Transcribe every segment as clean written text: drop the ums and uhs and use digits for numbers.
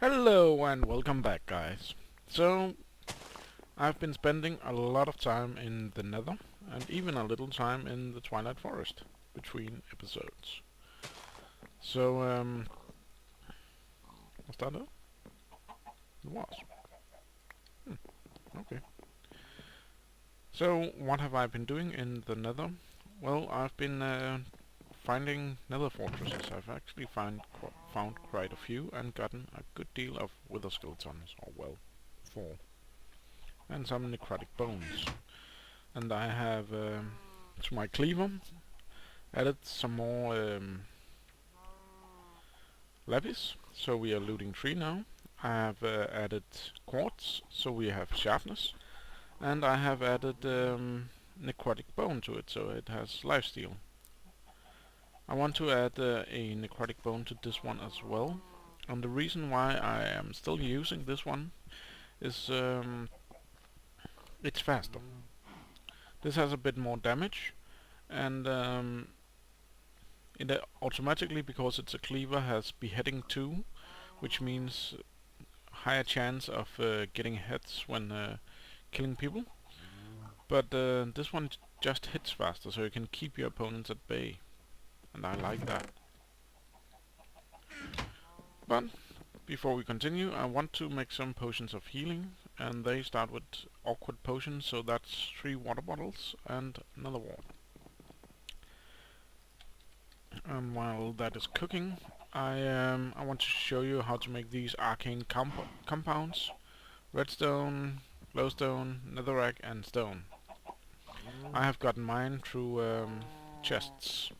Hello and welcome back, guys. So, I've been spending a lot of time in the Nether, and even a little time in the Twilight Forest, between episodes. So, was that it? It was. Okay. So, what have I been doing in the Nether? Well, I've been finding Nether fortresses. I've actually found quite a few and gotten a good deal of wither skeletons, or well, 4, and some necrotic bones. And I have to my cleaver added some more lapis, so we are looting 3 now. I have added quartz, so we have sharpness, and I have added necrotic bone to it, so it has lifesteal. I want to add a necrotic bone to this one as well, and the reason why I am still using this one is it's faster. This has a bit more damage, and it automatically, because it's a cleaver, has beheading 2, which means higher chance of getting hits when killing people. But this one just hits faster, so you can keep your opponents at bay, and I like that. But before we continue, I want to make some potions of healing, and they start with awkward potions, so that's 3 water bottles and another ward. And while that is cooking, I want to show you how to make these arcane compounds: redstone, glowstone, netherrack, and stone. I have gotten mine through chests.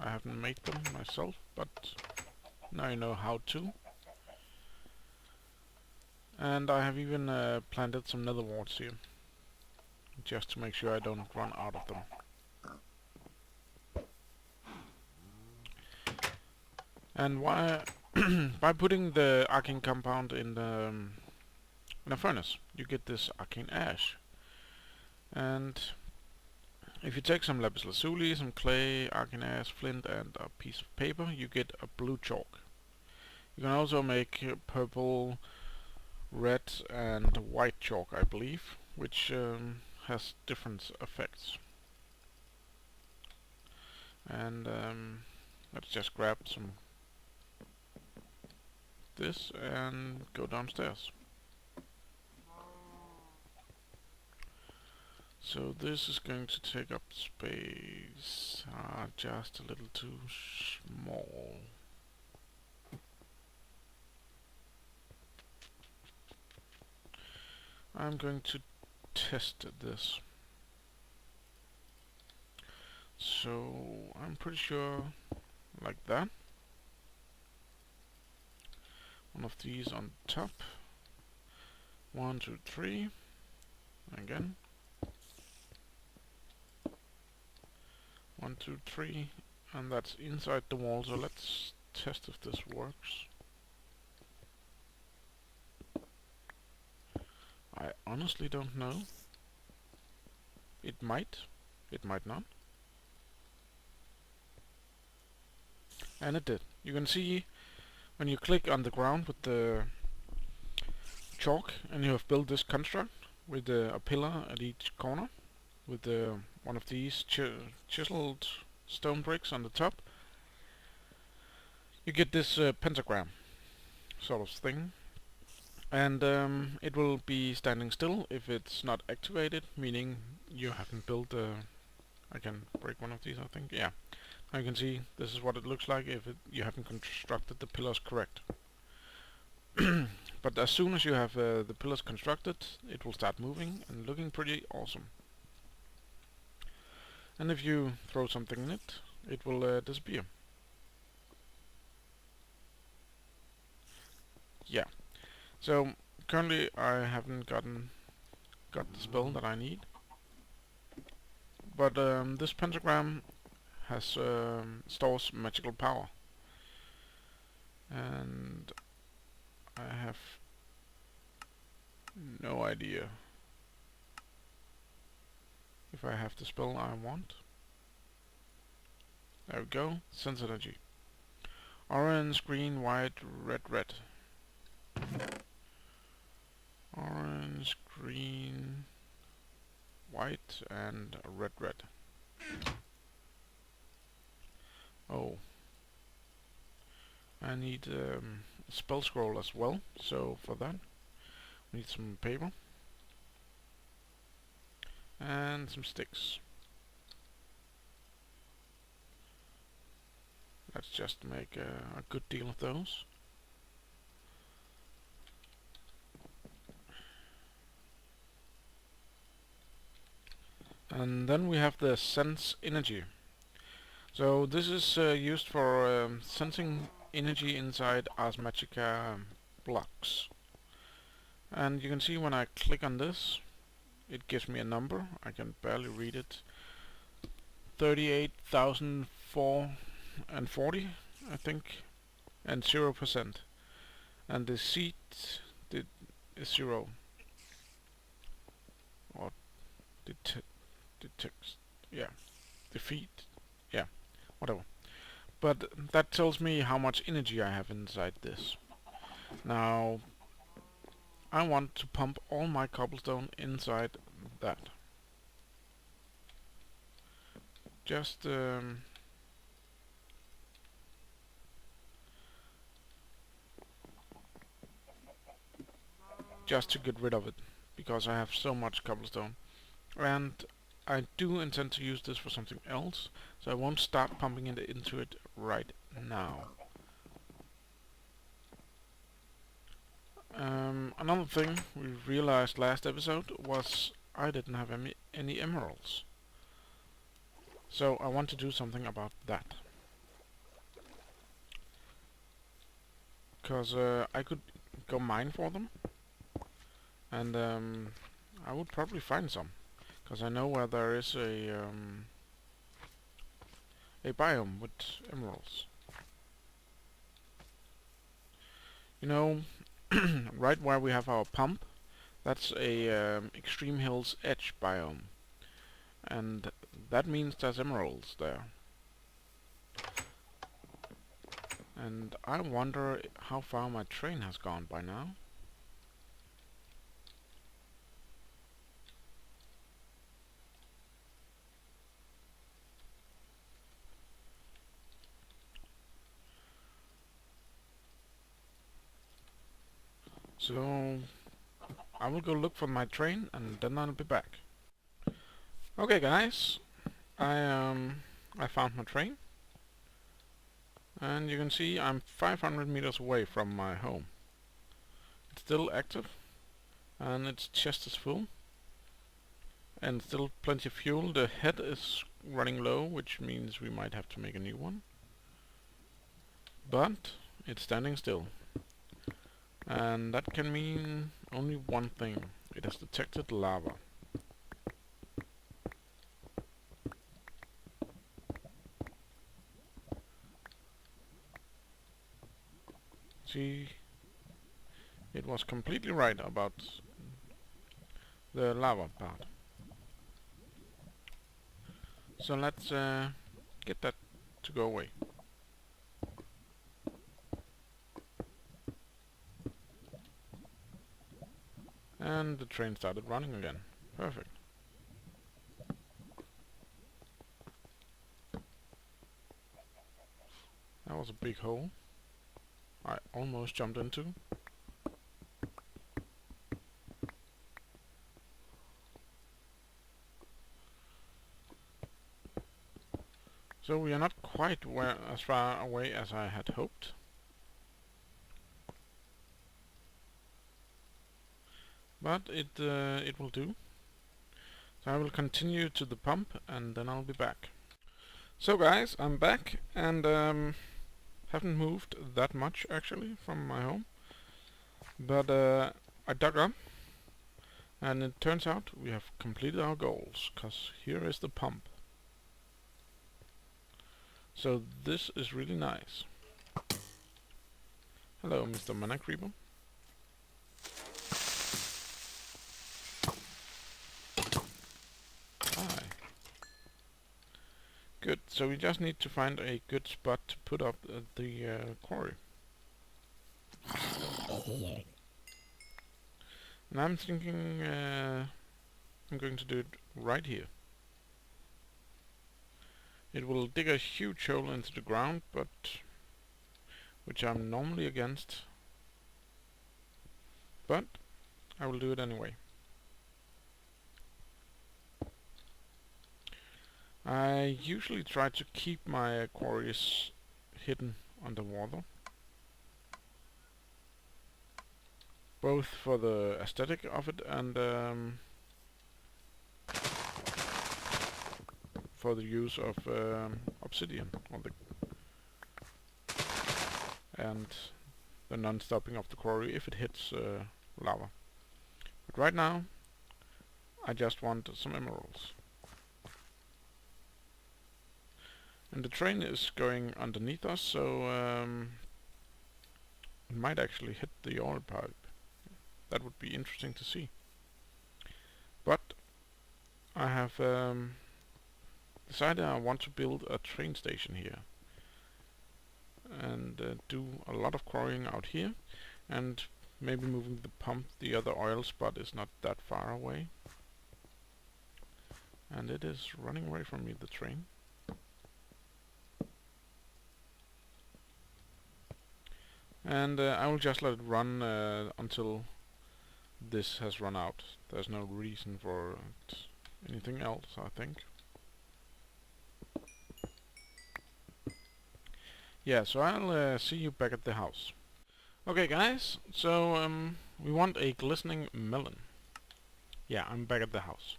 I haven't made them myself, but now you know how to. And I have even planted some nether warts here, just to make sure I don't run out of them. And why? By putting the arcane compound in a furnace, you get this arcane ash. And if you take some lapis lazuli, some clay, arcane ash, flint, and a piece of paper, you get a blue chalk. You can also make purple, red, and white chalk, I believe, which has different effects. And let's just grab some this and go downstairs. So this is going to take up space, just a little too small. I'm going to test this. So I'm pretty sure like that. One of these on top. 1, 2, 3. Again. 1, 2, 3. And that's inside the wall, so let's test if this works. I honestly don't know. It might not. And it did. You can see when you click on the ground with the chalk and you have built this construct with a pillar at each corner with one of these chiseled stone bricks on the top, you get this pentagram sort of thing. And it will be standing still if it's not activated, meaning you haven't built I can break one of these, I think. Yeah. Now you can see this is what it looks like if you haven't constructed the pillars correct. But as soon as you have the pillars constructed, it will start moving and looking pretty awesome. And if you throw something in it, it will disappear. Yeah. So currently I haven't got the spell that I need. But this pentagram has stores magical power. And I have no idea if I have the spell I want. There we go. Sense energy. Orange, green, white, red, red. green, white, and red, red. Oh, I need a spell scroll as well, so for that we need some paper and some sticks. Let's just make a good deal of those. And then we have the sense energy. So this is used for sensing energy inside Ars Magica blocks. And you can see when I click on this, it gives me a number. I can barely read it. 38,440, I think, and 0%. And the seed is 0. Or the text, yeah, the feed, yeah, whatever. But that tells me how much energy I have inside this. Now, I want to pump all my cobblestone inside that. Just to get rid of it, because I have so much cobblestone. And I do intend to use this for something else, so I won't start pumping it into it right now. Another thing we realized last episode was I didn't have any emeralds. So I want to do something about that. Because I could go mine for them, and I would probably find some. Because I know where there is a biome with emeralds. You know, right where we have our pump, that's a Extreme Hills Edge biome. And that means there's emeralds there. And I wonder how far my train has gone by now. So I will go look for my train and then I'll be back. Okay guys, I found my train. And you can see I'm 500 meters away from my home. It's still active and its chest is full. And still plenty of fuel. The head is running low, which means we might have to make a new one. But it's standing still. And that can mean only one thing. It has detected lava. See, it was completely right about the lava part. So let's get that to go away. And the train started running again. Perfect. That was a big hole I almost jumped into. So we are not quite as far away as I had hoped. But it will do. So I will continue to the pump and then I'll be back. So guys, I'm back and haven't moved that much actually from my home. But I dug up and it turns out we have completed our goals, cause here is the pump. So this is really nice. Hello, Mr. Mana Creeper. Hi. Good, so we just need to find a good spot to put up the quarry. And I'm thinking I'm going to do it right here. It will dig a huge hole into the ground, but which I'm normally against, but I will do it anyway. I usually try to keep my quarries hidden underwater, both for the aesthetic of it and for the use of obsidian and the non-stopping of the quarry if it hits lava. But right now I just want some emeralds. And the train is going underneath us, so it might actually hit the oil pipe. That would be interesting to see. But I have decided I want to build a train station here and do a lot of quarrying out here, and maybe moving the pump. The other oil spot is not that far away, and it is running away from me, the train. And I will just let it run until this has run out. There's no reason for anything else, I think. Yeah, so I'll see you back at the house. Okay guys, so we want a glistening melon. Yeah, I'm back at the house.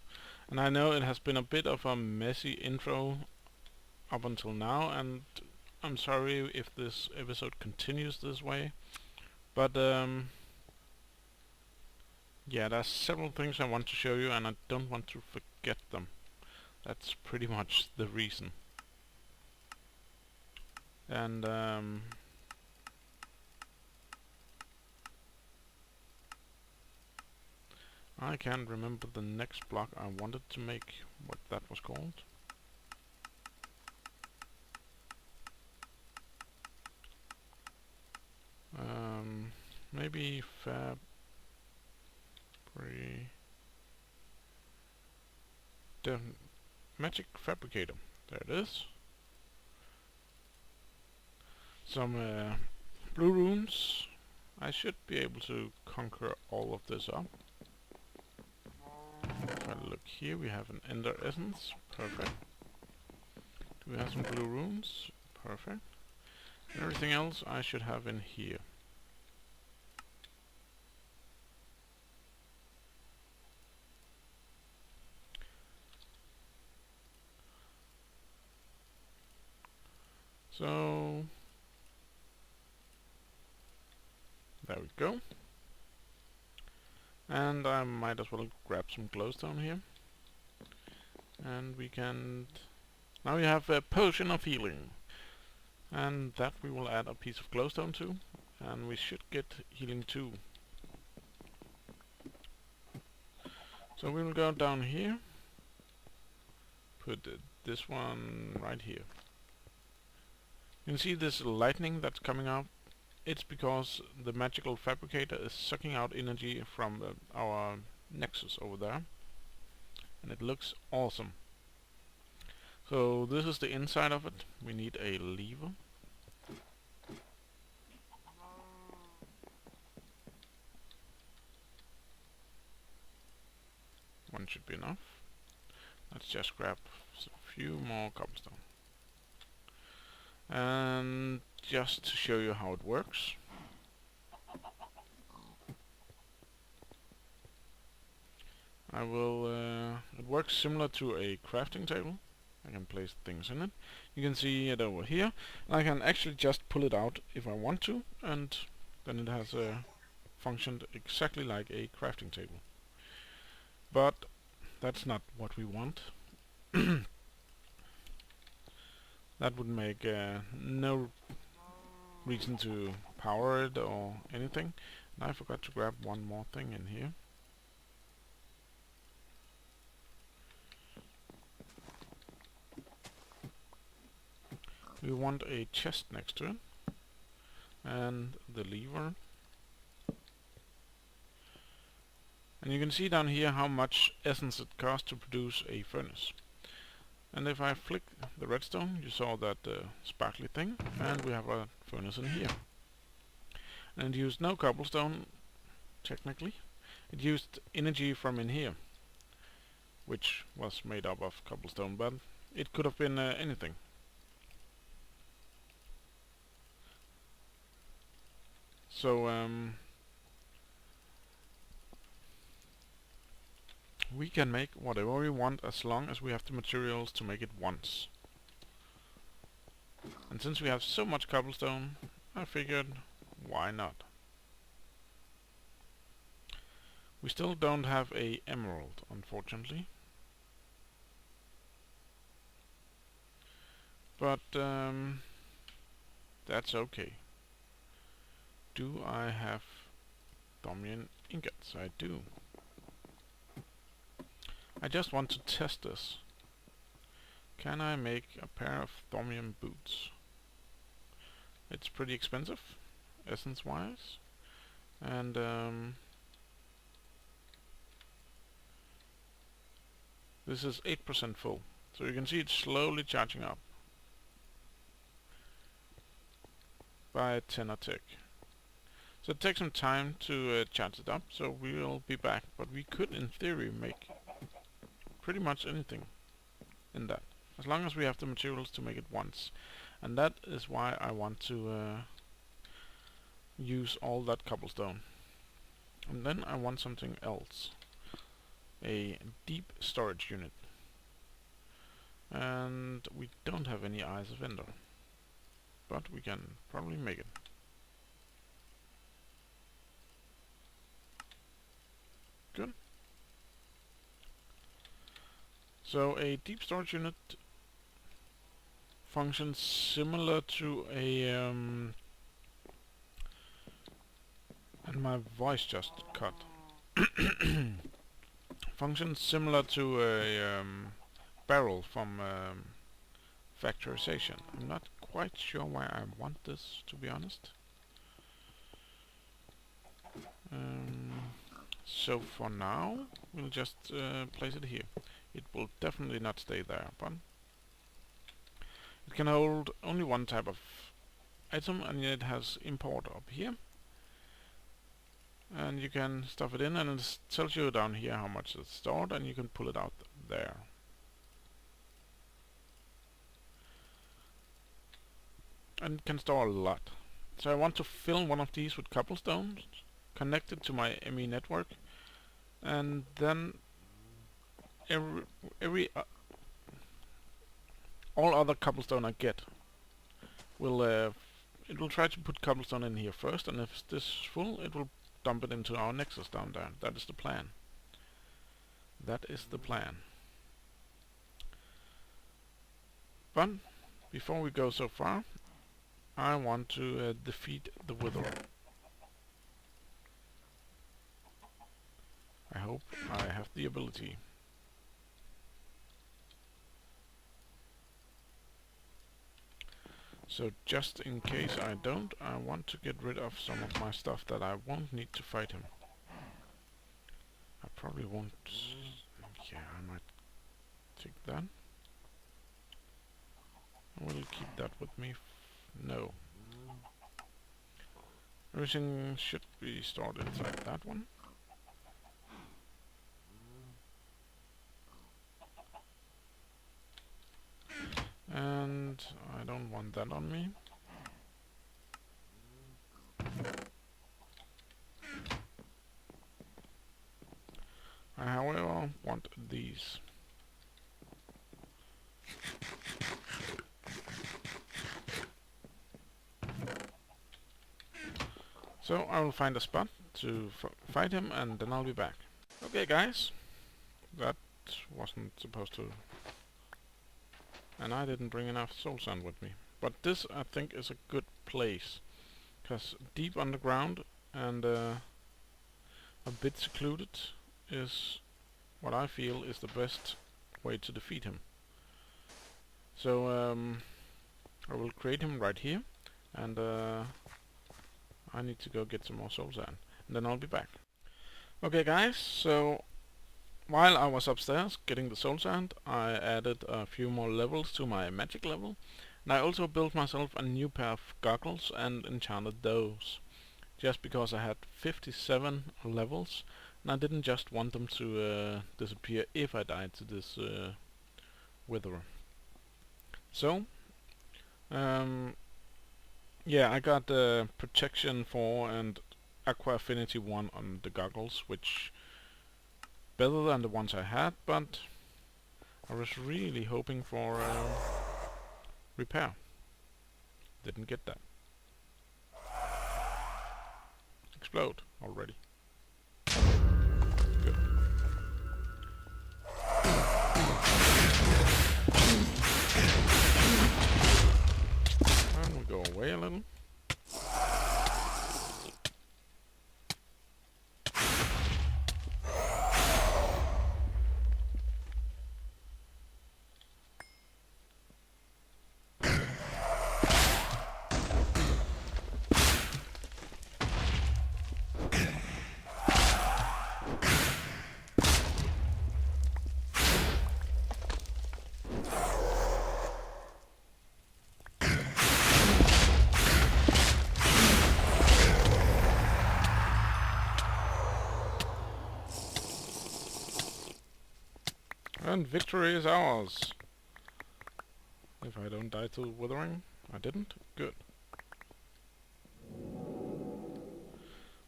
And I know it has been a bit of a messy intro up until now, and I'm sorry if this episode continues this way, but yeah, there's several things I want to show you and I don't want to forget them. That's pretty much the reason. And I can't remember the next block I wanted to make, what that was called. Maybe the magic fabricator. There it is. Some blue runes. I should be able to conquer all of this up. If I look here, we have an ender essence. Perfect. Do we have some blue runes? Perfect. And everything else I should have in here. So there we go. And I might as well grab some glowstone here. And we can... Now we have a potion of healing. And that we will add a piece of glowstone to. And we should get healing too. So we will go down here. Put this one right here. You can see this lightning that's coming out. It's because the magical fabricator is sucking out energy from our nexus over there. And it looks awesome. So this is the inside of it. We need a lever. One should be enough. Let's just grab a few more cobblestone. And just to show you how it works. I will, it works similar to a crafting table. I can place things in it. You can see it over here. And I can actually just pull it out if I want to, and then it has functioned exactly like a crafting table. But that's not what we want. That would make no reason to power it or anything. And I forgot to grab one more thing in here. We want a chest next to it. And the lever. And you can see down here how much essence it costs to produce a furnace. And if I flick the redstone, you saw that sparkly thing, and we have a furnace in here. And it used no cobblestone, technically. It used energy from in here, which was made up of cobblestone, but it could have been anything. So we can make whatever we want as long as we have the materials to make it once. And since we have so much cobblestone, I figured, why not? We still don't have a emerald, unfortunately. But that's okay. Do I have Thaumian ingots? I do. I just want to test this. Can I make a pair of Thaumian boots? It's pretty expensive, essence-wise, and this is 8% full, so you can see it's slowly charging up by 10 a tick. So it takes some time to charge it up, so we'll be back, but we could in theory make pretty much anything in that, as long as we have the materials to make it once. And that is why I want to use all that cobblestone. And then I want something else. A deep storage unit. And we don't have any Eyes of Ender, but we can probably make it. Good. So a deep storage unit functions similar to a and my voice just cut. Functions similar to a barrel from factorization. I'm not quite sure why I want this, to be honest. So for now, we'll just place it here. It will definitely not stay there, but it can hold only one type of item, and it has import up here. And you can stuff it in, and it tells you down here how much it's stored, and you can pull it out there. And it can store a lot. So I want to fill one of these with cobblestone, connect it to my ME network, and then all other cobblestone I get will it will try to put cobblestone in here first, and if this is full, it will dump it into our nexus down there. That is the plan. That is the plan. But before we go so far, I want to defeat the Witherer. I hope I have the ability. So just in case I don't, I want to get rid of some of my stuff that I won't need to fight him. I probably won't. Yeah, I might take that. I will keep that with me. No. Everything should be stored inside that one. And I don't want that on me. I, however, want these. So I will find a spot to fight him, and then I'll be back. Okay, guys. That wasn't supposed to... And I didn't bring enough soul sand with me. But this, I think, is a good place. Because deep underground and a bit secluded is what I feel is the best way to defeat him. So I will create him right here, and I need to go get some more soul sand, and then I'll be back. Okay guys, so while I was upstairs getting the soul sand, I added a few more levels to my magic level, and I also built myself a new pair of goggles and enchanted those, just because I had 57 levels, and I didn't just want them to disappear if I died to this witherer. So, um, yeah, I got protection 4 and aqua affinity 1 on the goggles, which better than the ones I had, but I was really hoping for repair. Didn't get that. Explode already. Good. And we go away a little. And victory is ours. If I don't die to withering. I didn't? Good.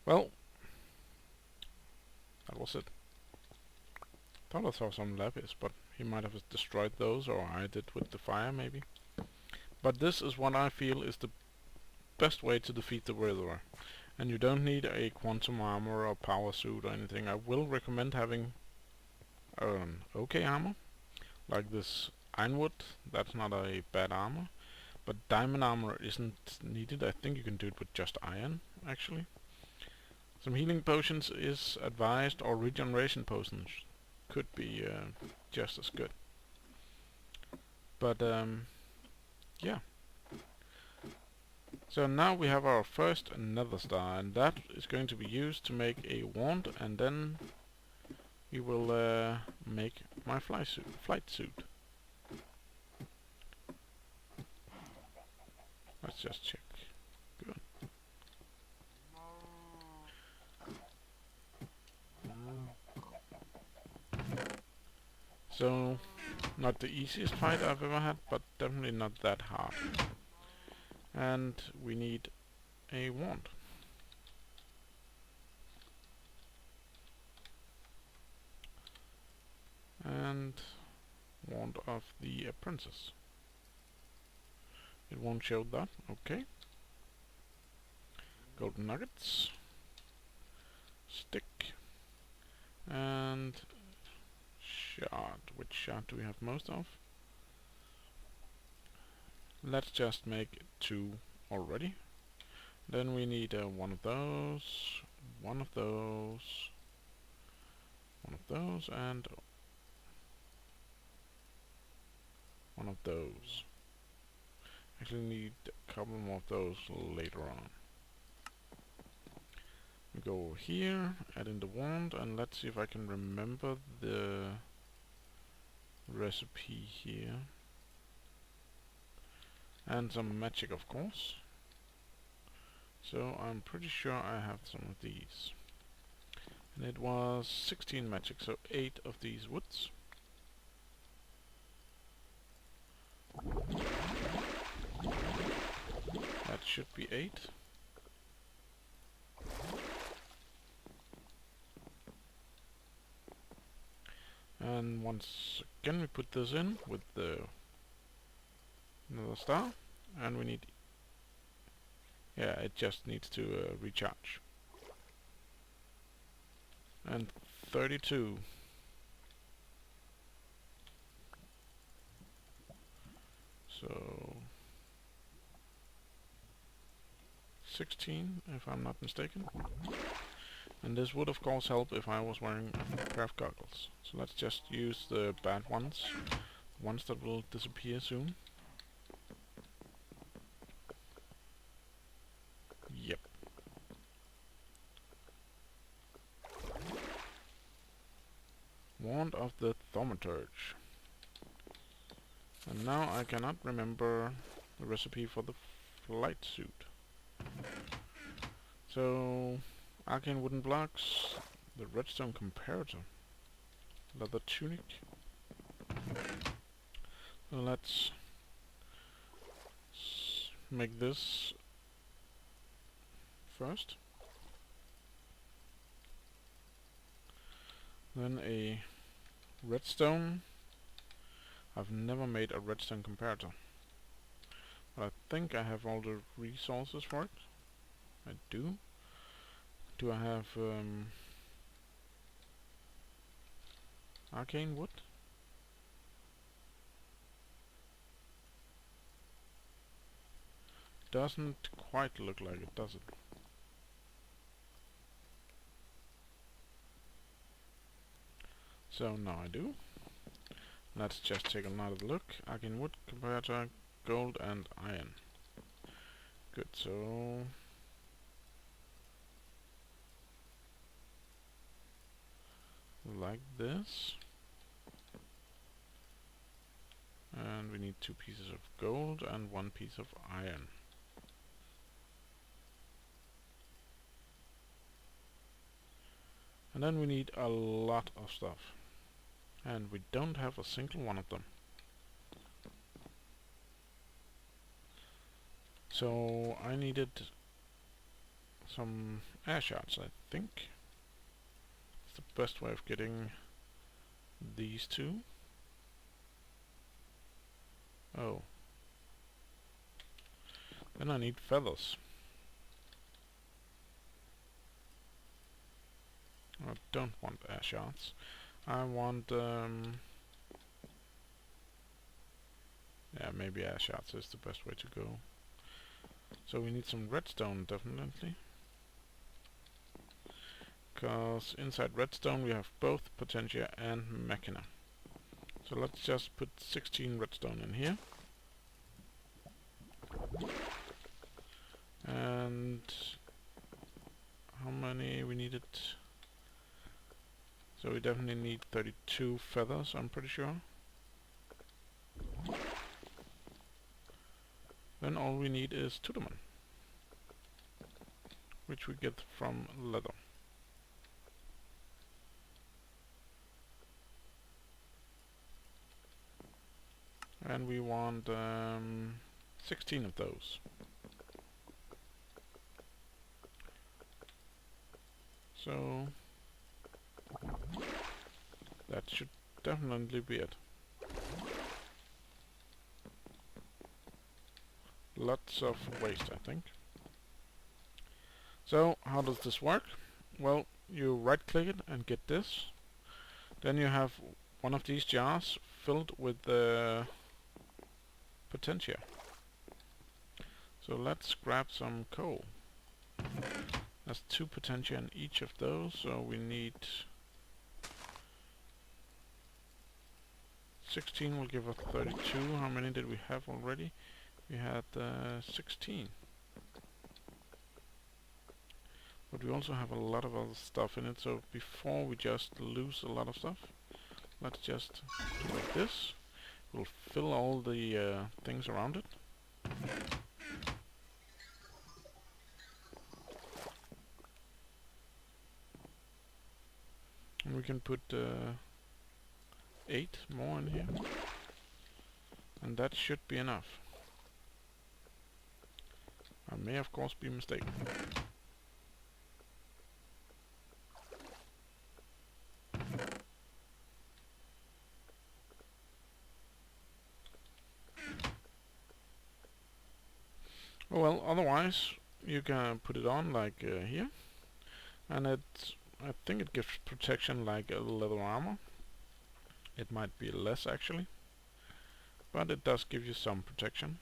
Well, that was it. Thought I saw some lapis, but he might have destroyed those, or I did with the fire maybe. But this is what I feel is the best way to defeat the witherer. And you don't need a quantum armor or power suit or anything. I will recommend having okay armor, like this ironwood. That's not a bad armor, but diamond armor isn't needed. I think you can do it with just iron, actually. Some healing potions is advised, or regeneration potions could be just as good. But yeah. So now we have our first nether star, and that is going to be used to make a wand, and then we will make my flight suit. Let's just check. Good. So, not the easiest fight I've ever had, but definitely not that hard. And we need a wand. And wand of the princess. It won't show that. Okay. Golden nuggets. Stick. And shard. Which shard do we have most of? Let's just make 2 already. Then we need one of those, one of those, one of those, and one of those. Actually need a couple more of those later on. We go over here, add in the wand, and let's see if I can remember the recipe here. And some magic, of course. So I'm pretty sure I have some of these. And it was 16 magic, so 8 of these woods. That should be 8. And once again we put this in with the another star, and we need, yeah, it just needs to recharge. And 32. So 16, if I'm not mistaken. And this would of course help if I was wearing a pair of goggles. So let's just use the bad ones, the ones that will disappear soon. Yep. Wand of the Thaumaturge. And now I cannot remember the recipe for the flight suit. So, arcane wooden blocks, the redstone comparator, leather tunic. So let's make this first. Then a redstone. I've never made a redstone comparator, but I think I have all the resources for it. I do. Do I have arcane wood? Doesn't quite look like it, does it? So now I do. Let's just take another look. Arcane wood, comparator, gold and iron. Good, so like this. And we need 2 pieces of gold and 1 piece of iron. And then we need a lot of stuff. And we don't have a single one of them. So I needed some air shards, I think. It's the best way of getting these 2. Oh. Then I need feathers. I don't want air shards. I want yeah, maybe air shards is the best way to go. So we need some redstone, definitely. Because inside redstone we have both Potentia and Machina. So let's just put 16 redstone in here. And how many we needed? So we definitely need 32 feathers, I'm pretty sure. Then all we need is Tuderman, which we get from leather. And we want 16 of those. So that should definitely be it. Lots of waste, I think. So how does this work? Well, you right click it and get this. Then you have one of these jars filled with the Potentia. So let's grab some coal. That's 2 Potentia in each of those, so we need 16 will give us 32. How many did we have already? We had 16. But we also have a lot of other stuff in it, so before we just lose a lot of stuff, let's just do like this. We'll fill all the things around it. And we can put 8 more in here. And that should be enough. I may of course be mistaken. Oh well, otherwise you can put it on like here. And I think it gives protection like a leather armor. It might be less actually, but it does give you some protection.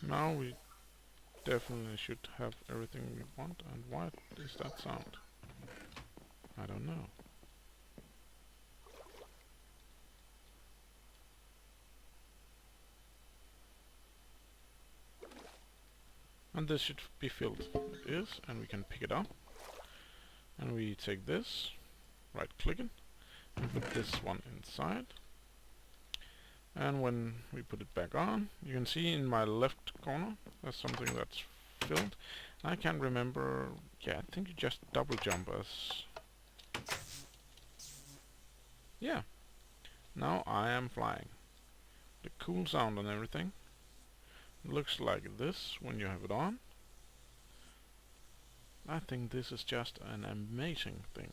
Now we definitely should have everything we want. And what is that sound? I don't know. And this should be filled. It is, and we can pick it up. And we take this, right click it, and put this one inside. And when we put it back on, you can see in my left corner there's something that's filled. I can't remember. Yeah, I think you just double jump us. Yeah, now I am flying. The cool sound and everything looks like this when you have it on. I think this is just an amazing thing.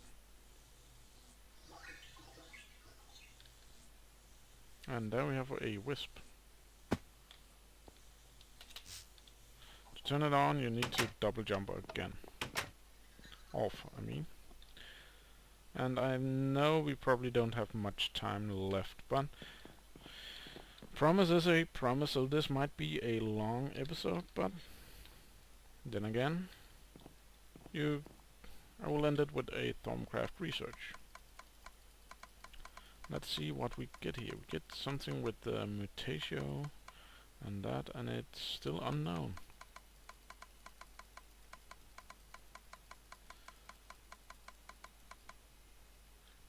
And there we have a wisp. To turn it on, you need to double jump again. Off, I mean. And I know we probably don't have much time left, but promise is a promise, so this might be a long episode, but then again, I will end it with a Thaumcraft research. Let's see what we get here. We get something with the mutatio and that, and it's still unknown.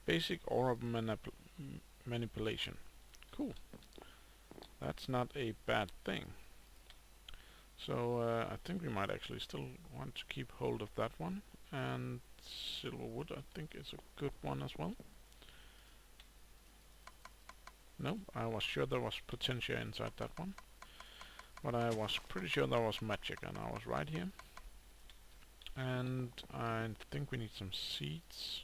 Basic aura manipulation. Cool. That's not a bad thing. So I think we might actually still want to keep hold of that one. And silverwood I think is a good one as well. No, I was sure there was potentia inside that one. But I was pretty sure there was magic, and I was right here. And I think we need some seeds.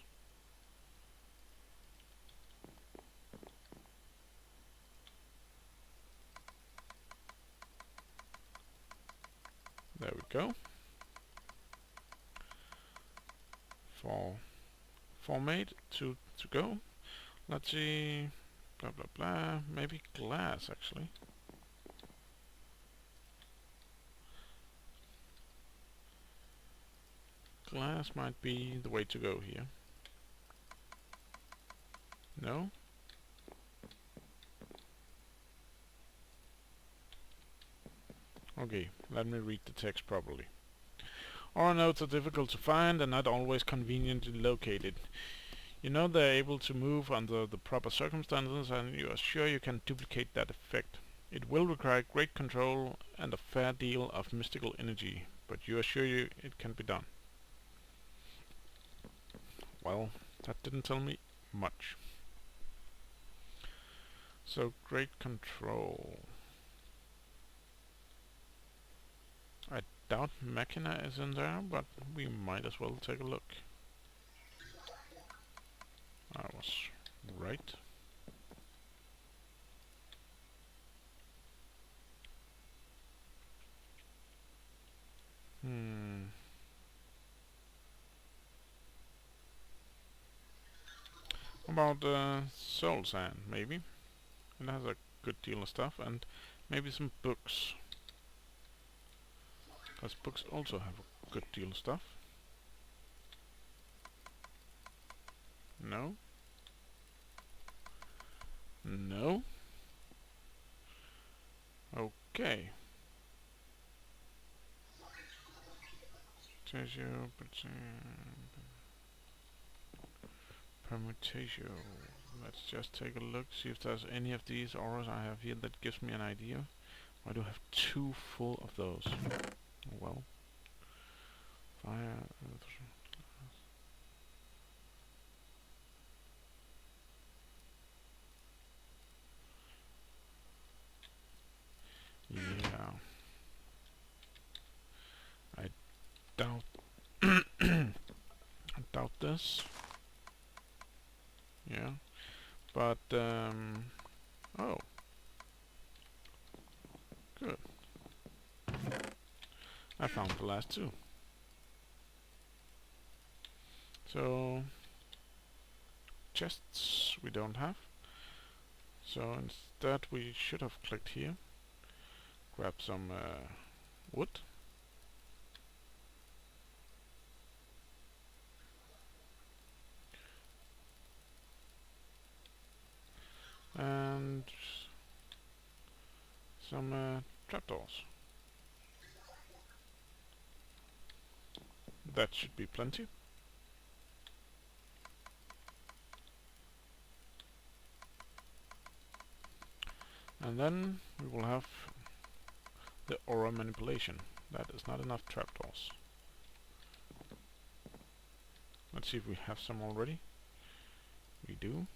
There we go. For made to go. Let's see. Blah blah blah. Maybe glass actually. Glass might be the way to go here. No? Okay, let me read the text properly. Aura nodes are difficult to find and not always conveniently located. You know they're able to move under the proper circumstances, and you are sure you can duplicate that effect. It will require great control and a fair deal of mystical energy, but you are sure it can be done. Well, that didn't tell me much. So, great control. I doubt Machina is in there, but we might as well take a look. I was right. About soul sand, maybe. It has a good deal of stuff, and maybe some books. Because books also have a good deal of stuff. No. No. Okay. Permutatio. Let's just take a look, see if there's any of these auras I have here that gives me an idea. Why do I have two full of those? Well. Fire. Yeah. I doubt I doubt this. Yeah. But oh. Good. I found the last two. So chests we don't have. So instead we should have clicked here. Grab some wood. and some trapdoors. That should be plenty. And then we will have the aura manipulation. That is not enough trapdoors. Let's see if we have some already. We do.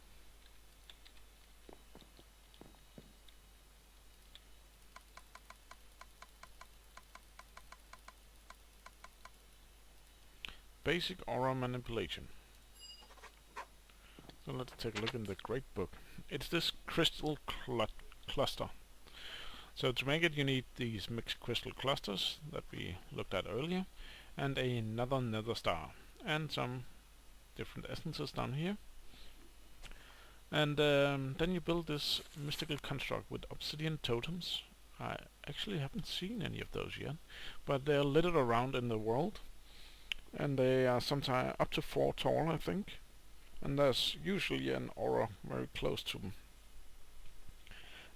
Basic aura manipulation. So let's take a look in the great book. It's this crystal cluster. So to make it you need these mixed crystal clusters that we looked at earlier, and another nether star, and some different essences down here. And then you build this mystical construct with obsidian totems. I actually haven't seen any of those yet, but they're littered around in the world. And they are sometimes up to 4 tall, I think. And there's usually an aura very close to them.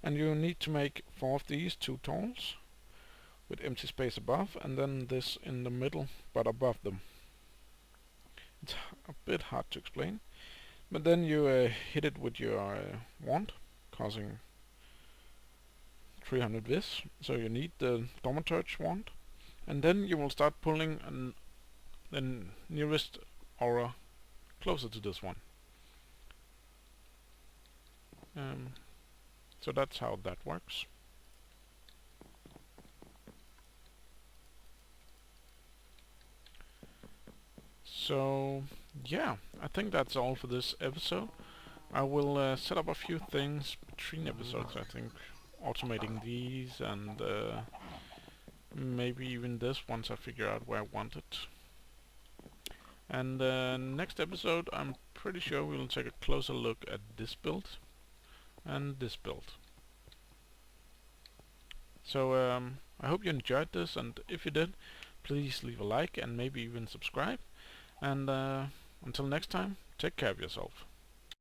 And you need to make 4 of these 2 talls with empty space above, and then this in the middle but above them. It's a bit hard to explain, but then you hit it with your wand, causing 300 vis, so you need the Thaumaturge wand, and then you will start pulling the nearest aura closer to this one. So that's how that works. So yeah, I think that's all for this episode. I will set up a few things between episodes, I think, automating these and maybe even this once I figure out where I want it. And next episode I'm pretty sure we'll take a closer look at this build and this build. So I hope you enjoyed this, and if you did, please leave a like and maybe even subscribe. And until next time, take care of yourself.